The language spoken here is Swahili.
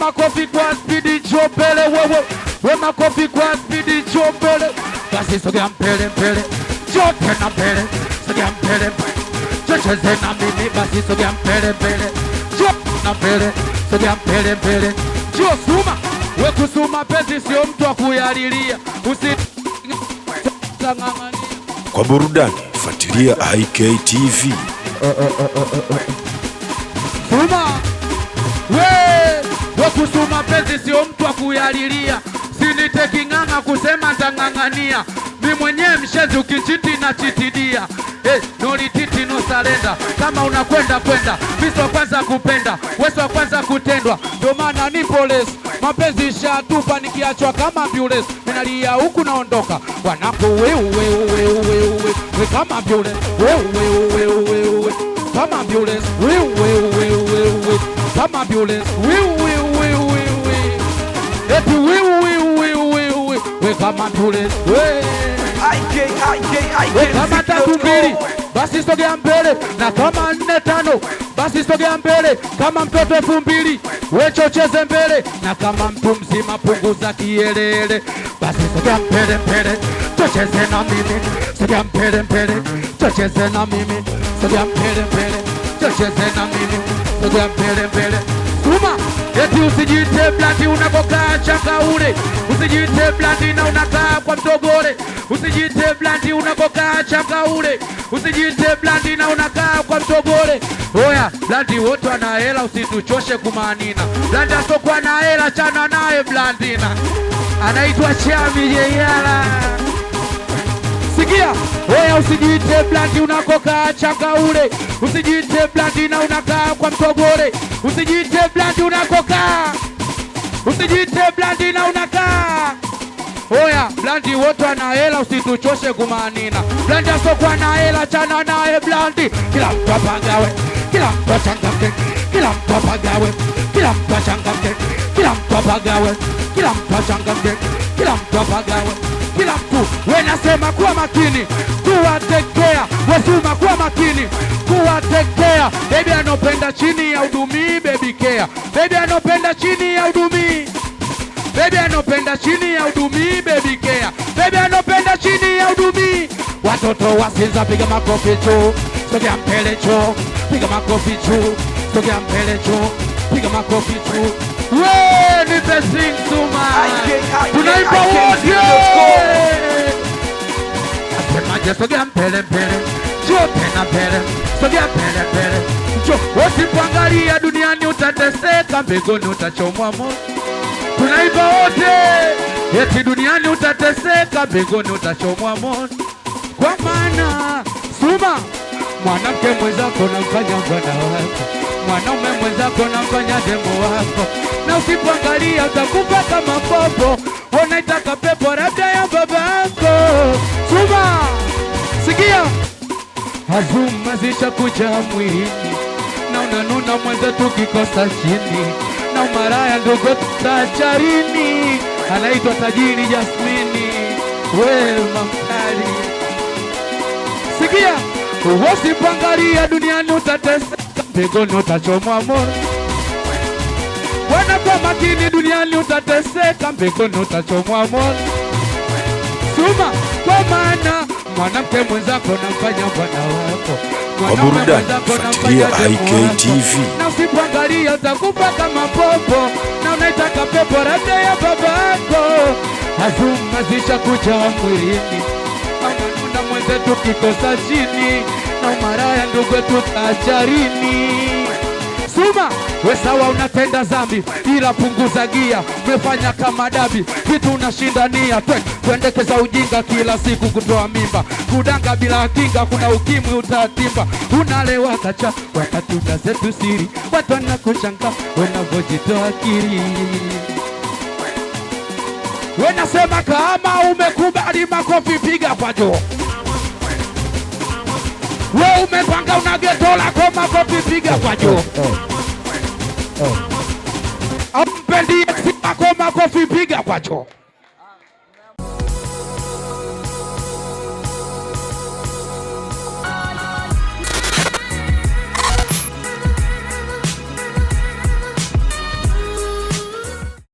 makofi kwa spidi chopele wewe. We makofi kwa spidi chopele. Basi sogea mbele mbele. Njoo tena mbele. Sogea mbele mbele. Cheze na mimi basi sogea mbele mbele. Njoo na mbele. Sogea mbele mbele. Njoo suma. We kusuma pezi sio mtu wa kuyalilia. Kwa burudani fuatilia IK-TV. Suma. We kusuma pezi sio mtu wa kuyalilia. Sinite kinganga kusema ntangangania. Mi mwenye mshezi ukichiti na chitidia. No retreat no surrender. Kama unakwenda kwenda, mimi wa kwanza kupenda, wewe wa kwanza kutendwa. Ndio maana ni police. Mapenzi shatupa nikiachwa kama ambulance. Ninalia huku naondoka. Wanako wewe kama ambulance. Wewe kama ambulance. Wewe kama ambulance. Wewe eti wewe kama ambulance. Kama tatu mbili basi sogea mbele, na kama 4 5 basi sogea mbele. Kama mtoto 2000 wewe cheze mbele, na kama mtu mzima punguza kielele. Basi sogea mbele mbele, cheze na mimi. Sogea mbele mbele, cheze na mimi. Sogea mbele mbele, cheze na mimi. Sogea mbele mbele. Suma, eti usijite blandi unakokaa chakaule. Usijite blandi na unakaa kwa mtogole. Usijite blandi unakokaa chakaule. Usijite blandi na unakaa kwa mtogole. Oya, blandi wote wana hela, usituchoshe kumanina. Blandi asokuwa na hela, chana naye blandina. Anaitwa Chami Yeyala. Sikia, oya usijite blandi unakokaa chakaule. Usijite blandi na unakaa kwa mtogole. Usijite blandi unakokaa. Usijite blandi na unakaa. Oya, blandi wote wana hela, usituchoshe kumanina. Blandi asokuwa na hela, chana naye blandi. Kila mtu apagawe, kila mtu achangamke. Kila mtu apagawe, kila mtu achangamke. Kila mtu apagawe, kila mtu achangamke. Kila mtu apagawe, kila mtu. We nasema kuwa makini, kuwatekea. Wesuma kuwa makini, kuwatekea. Baby anopenda chini ya udumi, baby care. Baby anopenda chini ya udumi. Baby anopenda chini ya udumi, baby care. Baby anopenda chini ya udumi. Watoto wasinza piga makofi cho. Sogea mbele cho. Piga makofi cho. Sogea mbele cho. Piga makofi cho. We ni the sing Suma. Tunaipa wote. Asemaje sogea mbele mbele. Jo tena mbele. Sogea mbele mbele. Jo usipoangalia duniani utateseka, mbinguni utachomwa moto. Tunaiba wote. Eti duniani utateseka, mbinguni utachomwa moto. Kwa maana Suma, mwanamke mwenzako namfanya bwana wako. Mwanaume mwenzako namfanya demo wako. Na usipoangalia utakufa kama popo. Unaitaka pepo labda ya babako. Suma, sikia. Hazuma zishakuja mwilini. Na unanuna mwenzetu kikosa chini. Na umaraya ndogo tutacharini. Anaitwa tajiri Jasmini. Wema mkali. Sikia, usipoangalia duniani utateseka, mbinguni utachomwa moto. Wana kwa makini duniani utateseka, mbinguni utachomwa moto. Suma, kwa maana mwanamke mwenzako namfanya bwana wako. Kwa burudani fuatilia IK-TV. Na usipoangalia utakufa kama popo. Na unaitaka pepo labda ya babako. Hazuma zishakuja mwilini. Na unanuna mwenzetu kikosa chini. Na umaraya ndugu tutacharini. Suma, we sawa unatenda zambi, ila punguza gia. Umefanya kama dabi, kitu unashindania. Tuendekeza ujinga kila siku kutoa mimba. Kudanga bila kinga, kuna ukimwi utatimba. Unalewa kacha, wakati unazetu siri. Watu wanakushanga, wanavojitoa kiri. We nasema kama umekubali makofi piga kwa juu. We umepanga unageto lako makofi piga kwa juu. Ampendi eksi makofi piga kwa juu.